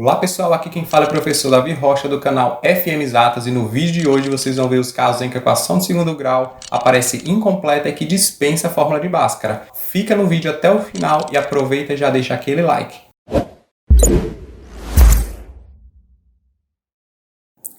Olá pessoal, aqui quem fala é o professor Davi Rocha do canal FM Exatas e no vídeo de hoje vocês vão ver os casos em que a equação de segundo grau aparece incompleta e que dispensa a fórmula de Bhaskara. Fica no vídeo até o final e aproveita e já deixa aquele like.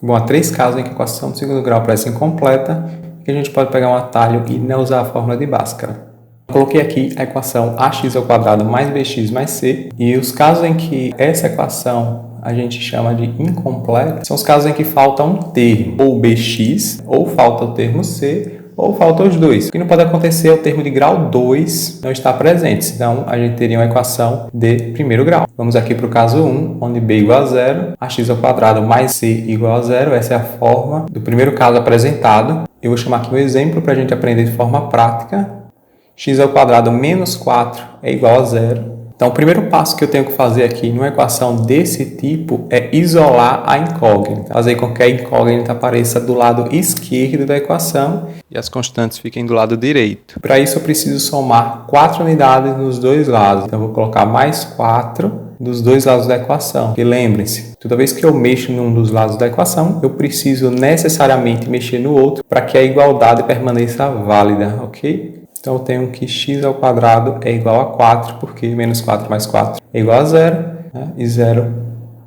Bom, há 3 casos em que a equação de segundo grau aparece incompleta e que a gente pode pegar um atalho e não usar a fórmula de Bhaskara. Coloquei aqui a equação ax² mais bx mais c, e os casos em que essa equação a gente chama de incompleta são os casos em que falta um termo, ou bx, ou falta o termo c, ou falta os dois. O que não pode acontecer é o termo de grau 2 não estar presente, senão a gente teria uma equação de primeiro grau. Vamos aqui para o caso 1, onde b igual a 0, ax² mais c igual a 0, essa é a forma do primeiro caso apresentado. Eu vou chamar aqui um exemplo para a gente aprender de forma prática. X² menos 4 é igual a 0. Então, o primeiro passo que eu tenho que fazer aqui numa equação desse tipo é isolar a incógnita. Fazer com que a incógnita apareça do lado esquerdo da equação e as constantes fiquem do lado direito. Para isso, eu preciso somar 4 unidades nos dois lados. Então, eu vou colocar mais 4 dos dois lados da equação. E lembrem-se, toda vez que eu mexo num dos lados da equação, eu preciso necessariamente mexer no outro para que a igualdade permaneça válida, ok? Então, eu tenho que x² é igual a 4, porque menos 4 mais 4 é igual a 0, né? E 0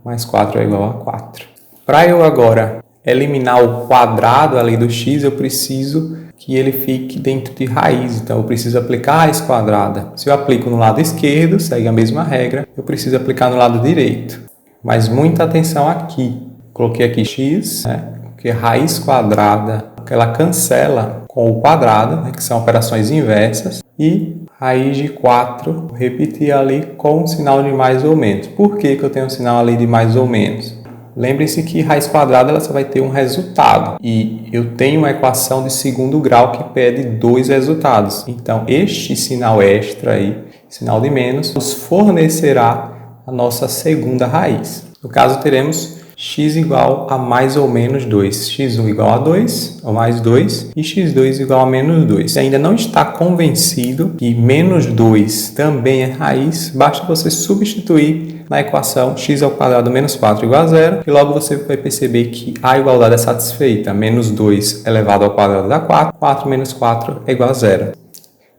mais 4 é igual a 4. Para eu agora eliminar o quadrado ali do x, eu preciso que ele fique dentro de raiz. Então, eu preciso aplicar a raiz quadrada. Se eu aplico no lado esquerdo, segue a mesma regra, eu preciso aplicar no lado direito. Mas muita atenção aqui. Coloquei aqui x, né? Porque raiz quadrada, ela cancela com o quadrado, né, que são operações inversas, e raiz de 4, repetir ali com o sinal de mais ou menos. Por que eu tenho um sinal ali de mais ou menos? Lembre-se que raiz quadrada ela só vai ter um resultado, e eu tenho uma equação de segundo grau que pede 2 resultados. Então, este sinal extra aí, sinal de menos, nos fornecerá a nossa segunda raiz. No caso, teremos x igual a mais ou menos 2, x1 igual a 2, ou mais 2, e x2 igual a menos 2. Se ainda não está convencido que menos 2 também é raiz, basta você substituir na equação x² menos 4 igual a 0, e logo você vai perceber que a igualdade é satisfeita. Menos 2 elevado ao quadrado dá 4, 4 menos 4 é igual a 0.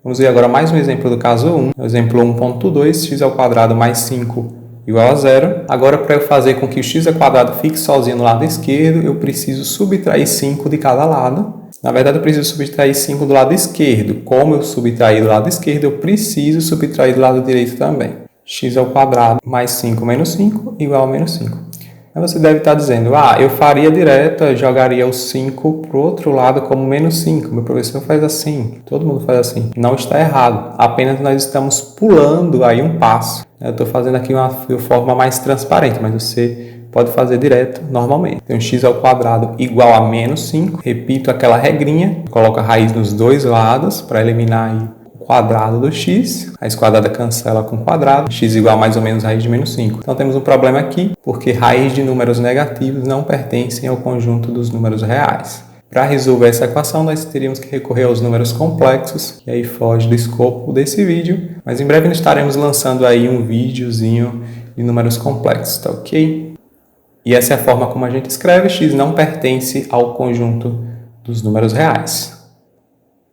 Vamos ver agora mais um exemplo do caso 1. Exemplo 1.2, x² mais 5 igual a 0. Agora, para eu fazer com que o x² fique sozinho no lado esquerdo, eu preciso subtrair 5 de cada lado. Na verdade, eu preciso subtrair 5 do lado esquerdo. Como eu subtraí do lado esquerdo, eu preciso subtrair do lado direito também. x² mais 5 menos 5 igual a menos 5. Aí você deve estar dizendo, eu faria direto, eu jogaria o 5 para o outro lado como menos 5. Meu professor faz assim, todo mundo faz assim. Não está errado, apenas nós estamos pulando aí um passo. Eu estou fazendo aqui uma forma mais transparente, mas você pode fazer direto normalmente. Então, x² igual a menos 5. Repito aquela regrinha, coloco a raiz nos dois lados para eliminar aí quadrado do x, raiz quadrada cancela com quadrado, x igual a mais ou menos raiz de menos 5. Então temos um problema aqui, porque raiz de números negativos não pertencem ao conjunto dos números reais. Para resolver essa equação, nós teríamos que recorrer aos números complexos, que aí foge do escopo desse vídeo, mas em breve nós estaremos lançando aí um videozinho de números complexos, tá ok? E essa é a forma como a gente escreve, x não pertence ao conjunto dos números reais.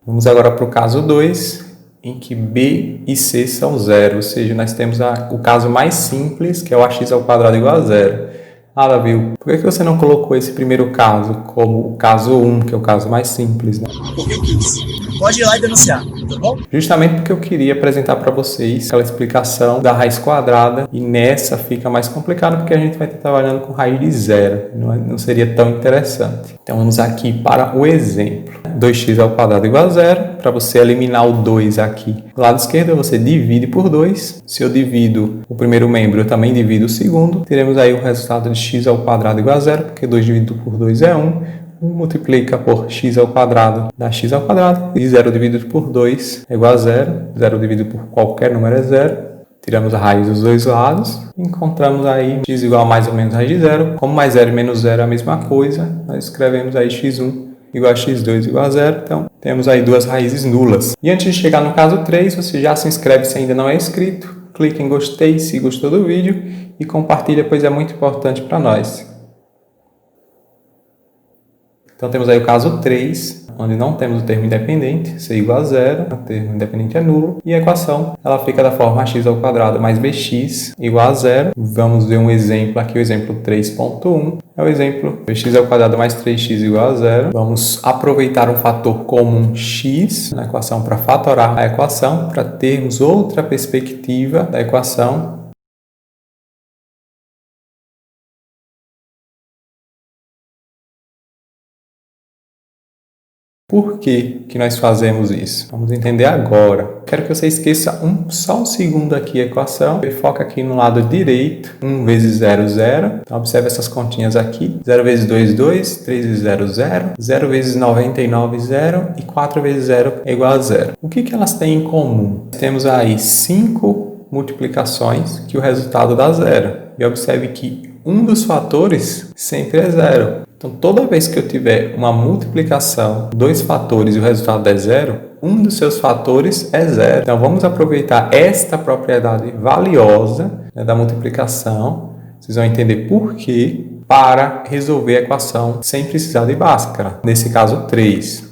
Vamos agora para o caso 2, em que b e c são 0, ou seja, nós temos o caso mais simples, que é o ax² igual a 0. Davi, por que você não colocou esse primeiro caso como o caso 1, que é o caso mais simples, né? Porque eu quis. Pode ir lá e denunciar, tá bom? Justamente porque eu queria apresentar para vocês aquela explicação da raiz quadrada, e nessa fica mais complicado porque a gente vai estar trabalhando com raiz de 0, não seria tão interessante. Então vamos aqui para o exemplo. 2x² igual a 0, para você eliminar o 2 aqui do lado esquerdo, você divide por 2. Se eu divido o primeiro membro, eu também divido o segundo. Teremos aí o resultado de x² igual a 0, porque 2 dividido por 2 é 1. 1 multiplica por x² dá x², e 0 dividido por 2 é igual a 0. 0 dividido por qualquer número é 0. Tiramos a raiz dos dois lados, encontramos aí x igual a mais ou menos raiz de 0. Como mais 0 e menos 0 é a mesma coisa, nós escrevemos aí x1 igual a x2 igual a 0. Então, temos aí duas raízes nulas. E antes de chegar no caso 3, você já se inscreve se ainda não é inscrito. Clique em gostei se gostou do vídeo e compartilha, pois é muito importante para nós. Então temos aí o caso 3, onde não temos o termo independente, c igual a zero, o termo independente é nulo, e a equação ela fica da forma ax ao quadrado mais bx igual a zero. Vamos ver um exemplo aqui, o exemplo 3.1, é o exemplo bx ao quadrado mais 3x igual a zero. Vamos aproveitar um fator comum x na equação para fatorar a equação, para termos outra perspectiva da equação. Por que nós fazemos isso? Vamos entender agora. Quero que você esqueça só um segundo aqui a equação. Foca aqui no lado direito. 1 vezes 0, 0. Então, observe essas continhas aqui. 0 vezes 2, 2. 3 vezes 0, 0. 0 vezes 99, 0. E 4 vezes 0 é igual a 0. O que elas têm em comum? Temos aí 5 multiplicações que o resultado dá 0. E observe que um dos fatores sempre é 0. Então, toda vez que eu tiver uma multiplicação, 2 fatores e o resultado é 0, um dos seus fatores é 0. Então, vamos aproveitar esta propriedade valiosa, né, da multiplicação, vocês vão entender por quê, para resolver a equação sem precisar de Bhaskara, nesse caso 3.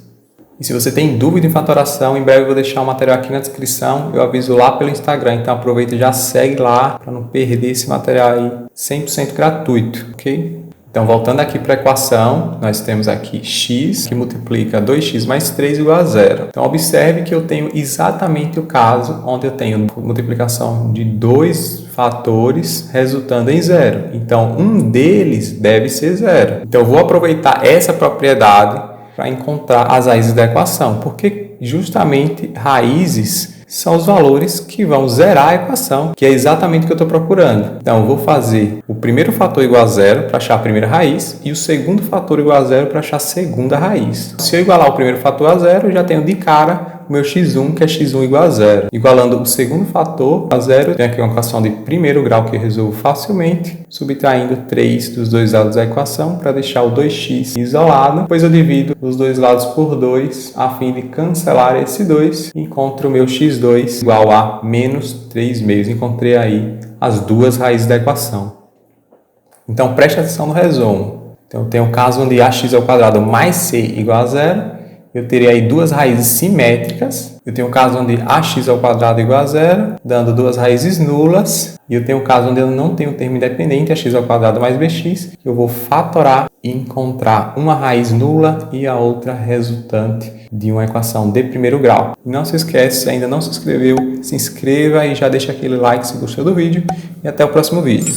E se você tem dúvida em fatoração, em breve eu vou deixar o material aqui na descrição, eu aviso lá pelo Instagram, então aproveita e já segue lá para não perder esse material aí 100% gratuito, ok? Então, voltando aqui para a equação, nós temos aqui x que multiplica 2x mais 3 igual a 0. Então, observe que eu tenho exatamente o caso onde eu tenho multiplicação de 2 fatores resultando em 0. Então, um deles deve ser 0. Então, eu vou aproveitar essa propriedade para encontrar as raízes da equação, porque justamente raízes são os valores que vão zerar a equação, que é exatamente o que eu estou procurando. Então, eu vou fazer o primeiro fator igual a 0 para achar a primeira raiz e o segundo fator igual a 0 para achar a segunda raiz. Se eu igualar o primeiro fator a 0, eu já tenho de cara o meu x1, que é x1 igual a 0. Igualando o segundo fator a 0, eu tenho aqui uma equação de primeiro grau que eu resolvo facilmente, subtraindo 3 dos dois lados da equação para deixar o 2x isolado. Depois eu divido os dois lados por 2 a fim de cancelar esse 2 e encontro o meu x2 igual a menos 3 meios. Encontrei aí as duas raízes da equação. Então preste atenção no resumo. Então eu tenho o caso onde ax ao quadrado mais c igual a 0. Eu teria aí duas raízes simétricas. Eu tenho o caso onde ax ao quadrado igual a 0, dando duas raízes nulas. E eu tenho o caso onde eu não tenho termo independente, ax ao quadrado mais bx. Eu vou fatorar e encontrar uma raiz nula e a outra resultante de uma equação de primeiro grau. E não se esquece, se ainda não se inscreveu, se inscreva e já deixa aquele like se gostou do vídeo. E até o próximo vídeo.